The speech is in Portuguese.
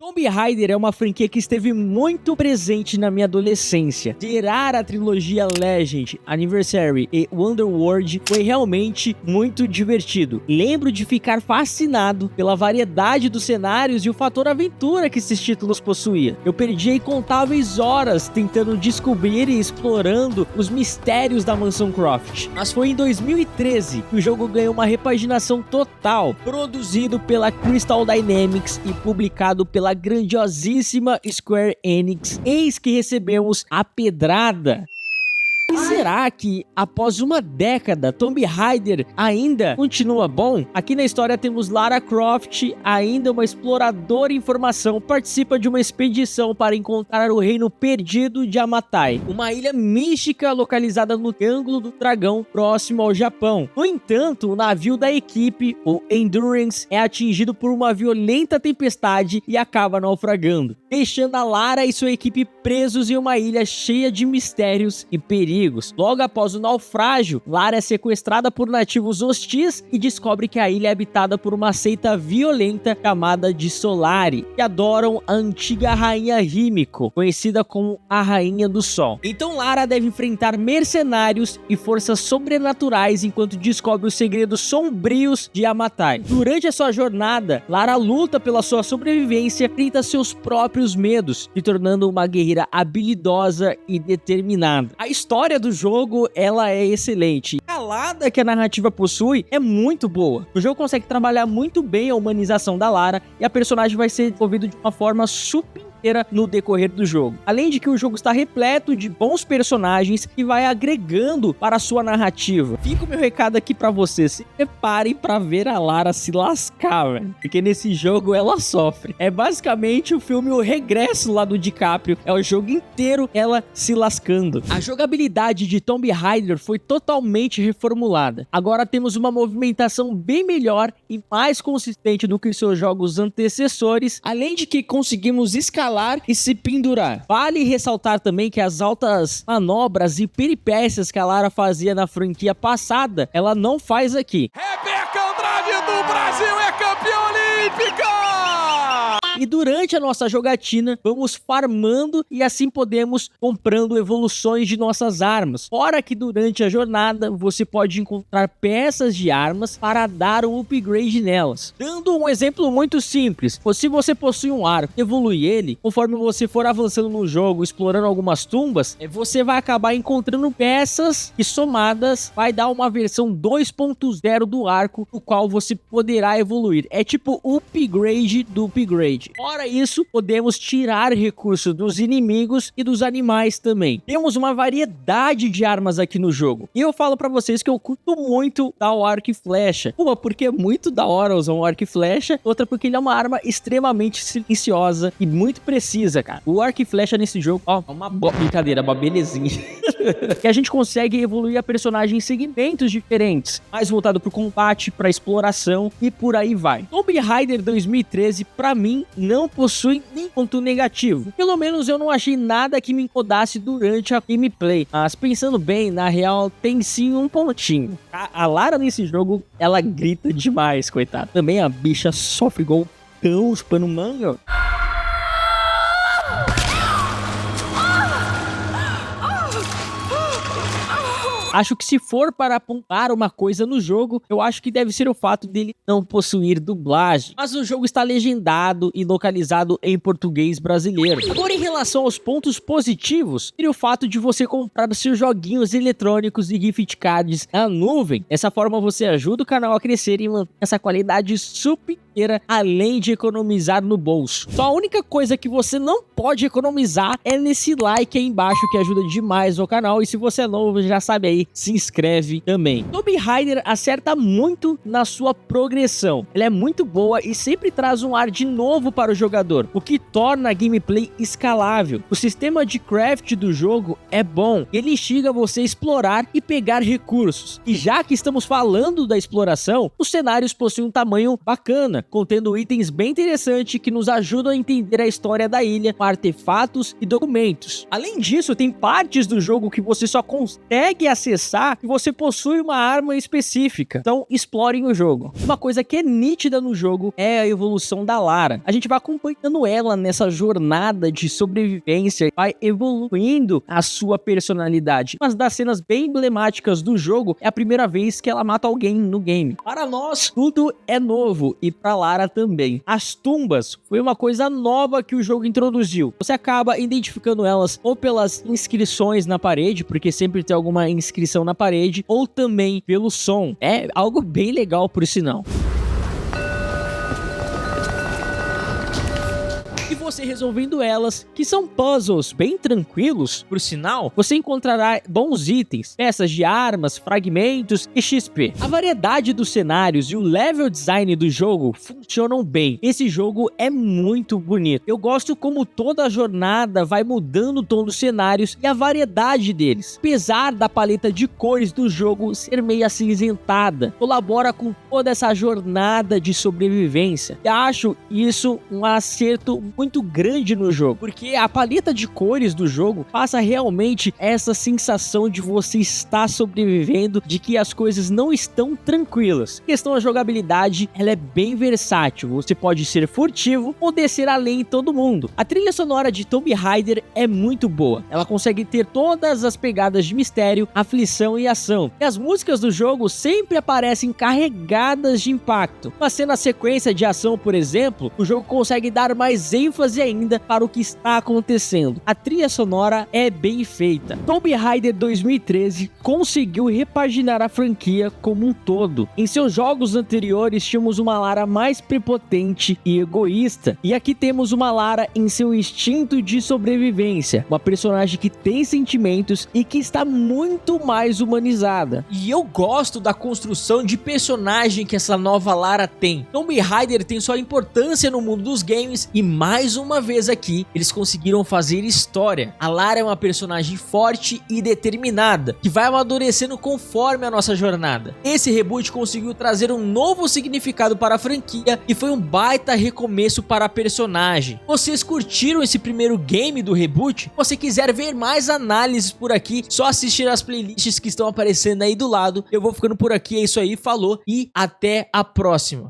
Tomb Raider é uma franquia que esteve muito presente na minha adolescência. Zerar a trilogia Legend, Anniversary e Wonderworld foi realmente muito divertido. Lembro de ficar fascinado pela variedade dos cenários e o fator aventura que esses títulos possuíam. Eu perdi incontáveis horas tentando descobrir e explorando os mistérios da Mansão Croft. Mas foi em 2013 que o jogo ganhou uma repaginação total, produzido pela Crystal Dynamics e publicado pela grandiosíssima Square Enix. Eis que recebemos a pedrada. E será que, após uma década, Tomb Raider ainda continua bom? Aqui na história temos Lara Croft, ainda uma exploradora em formação, participa de uma expedição para encontrar o reino perdido de Amatai, uma ilha mística localizada no Triângulo do Dragão, próximo ao Japão. No entanto, o navio da equipe, o Endurance, é atingido por uma violenta tempestade e acaba naufragando, deixando a Lara e sua equipe presos em uma ilha cheia de mistérios e perigos. Logo após o naufrágio, Lara é sequestrada por nativos hostis e descobre que a ilha é habitada por uma seita violenta chamada de Solari, que adoram a antiga rainha Himiko, conhecida como a Rainha do Sol. Então Lara deve enfrentar mercenários e forças sobrenaturais enquanto descobre os segredos sombrios de Amatai. Durante a sua jornada, Lara luta pela sua sobrevivência e enfrenta seus próprios medos, se tornando uma guerreira habilidosa e determinada. A história do jogo, ela é excelente. A escalada que a narrativa possui é muito boa. O jogo consegue trabalhar muito bem a humanização da Lara e a personagem vai ser desenvolvida de uma forma super no decorrer do jogo. Além de que o jogo está repleto de bons personagens que vai agregando para a sua narrativa. Fica o meu recado aqui para vocês, se preparem para ver a Lara se lascar, velho, porque nesse jogo ela sofre. É basicamente o filme O Regresso lá do DiCaprio, é o jogo inteiro ela se lascando. A jogabilidade de Tomb Raider foi totalmente reformulada. Agora temos uma movimentação bem melhor e mais consistente do que seus jogos antecessores, além de que conseguimos escalar e se pendurar. Vale ressaltar também que as altas manobras e peripécias que a Lara fazia na franquia passada, ela não faz aqui. Rebeca Andrade do Brasil é campeã olímpica! E durante a nossa jogatina, vamos farmando e assim podemos comprando evoluções de nossas armas. Fora que durante a jornada, você pode encontrar peças de armas para dar um upgrade nelas. Dando um exemplo muito simples, se você possui um arco e evolui ele, conforme você for avançando no jogo, explorando algumas tumbas, você vai acabar encontrando peças que somadas vai dar uma versão 2.0 do arco, o qual você poderá evoluir. É tipo o upgrade do upgrade. Fora isso, podemos tirar recursos dos inimigos e dos animais também. Temos uma variedade de armas aqui no jogo. E eu falo pra vocês que eu curto muito dar o arco e flecha. Uma, porque é muito da hora usar um arco e flecha. Outra, porque ele é uma arma extremamente silenciosa e muito precisa, cara. O arco e flecha nesse jogo, ó, é uma brincadeira, uma belezinha. Que a gente consegue evoluir a personagem em segmentos diferentes. Mais voltado pro combate, pra exploração e por aí vai. Tomb Raider 2013, pra mim, não possui nem ponto negativo. Pelo menos eu não achei nada que me incomodasse durante a gameplay. Mas pensando bem, na real, tem sim um pontinho. A Lara nesse jogo, ela grita demais, coitada. Também a bicha sofre igual cão chupando manga. Acho que se for para apontar uma coisa no jogo, eu acho que deve ser o fato dele não possuir dublagem. Mas o jogo está legendado e localizado em português brasileiro. Agora, em relação aos pontos positivos, seria o fato de você comprar seus joguinhos eletrônicos e gift cards na nuvem. Dessa forma você ajuda o canal a crescer e manter essa qualidade super, além de economizar no bolso. Só a única coisa que você não pode economizar é nesse like aí embaixo, que ajuda demais o canal. E se você é novo, já sabe aí, se inscreve também. Tomb Raider acerta muito na sua progressão. Ela é muito boa e sempre traz um ar de novo para o jogador, o que torna a gameplay escalável. O sistema de craft do jogo é bom. Ele instiga você a explorar e pegar recursos. E já que estamos falando da exploração, os cenários possuem um tamanho bacana, contendo itens bem interessantes que nos ajudam a entender a história da ilha, artefatos e documentos. Além disso, tem partes do jogo que você só consegue acessar acessar que você possui uma arma específica. Então, explorem o jogo. Uma coisa que é nítida no jogo é a evolução da Lara. A gente vai acompanhando ela nessa jornada de sobrevivência, vai evoluindo a sua personalidade. Uma das cenas bem emblemáticas do jogo é a primeira vez que ela mata alguém no game. Para nós, tudo é novo e para Lara também. As tumbas foi uma coisa nova que o jogo introduziu. Você acaba identificando elas ou pelas inscrições na parede, porque sempre tem alguma inscrição na parede, ou também pelo som. É algo bem legal por sinal. Você resolvendo elas, que são puzzles bem tranquilos, por sinal, você encontrará bons itens, peças de armas, fragmentos e XP. A variedade dos cenários e o level design do jogo funcionam bem. Esse jogo é muito bonito. Eu gosto como toda a jornada vai mudando o tom dos cenários e a variedade deles. Apesar da paleta de cores do jogo ser meio acinzentada, colabora com toda essa jornada de sobrevivência. E acho isso um acerto muito grande no jogo, porque a paleta de cores do jogo passa realmente essa sensação de você estar sobrevivendo, de que as coisas não estão tranquilas. A questão da jogabilidade, ela é bem versátil, você pode ser furtivo ou descer além de todo mundo. A trilha sonora de Tomb Raider é muito boa, ela consegue ter todas as pegadas de mistério, aflição e ação, e as músicas do jogo sempre aparecem carregadas de impacto. Uma cena sequência de ação, por exemplo, o jogo consegue dar mais ênfase ainda para o que está acontecendo. A trilha sonora é bem feita. Tomb Raider 2013 conseguiu repaginar a franquia como um todo. Em seus jogos anteriores tínhamos uma Lara mais prepotente e egoísta, e aqui temos uma Lara em seu instinto de sobrevivência, uma personagem que tem sentimentos e que está muito mais humanizada. E eu gosto da construção de personagem que essa nova Lara tem. Tomb Raider tem sua importância no mundo dos games e mais uma vez aqui eles conseguiram fazer história. A Lara é uma personagem forte e determinada, que vai amadurecendo conforme a nossa jornada. Esse reboot conseguiu trazer um novo significado para a franquia e foi um baita recomeço para a personagem. Vocês curtiram esse primeiro game do reboot? Se você quiser ver mais análises por aqui, só assistir as playlists que estão aparecendo aí do lado. Eu vou ficando por aqui, é isso aí, falou e até a próxima.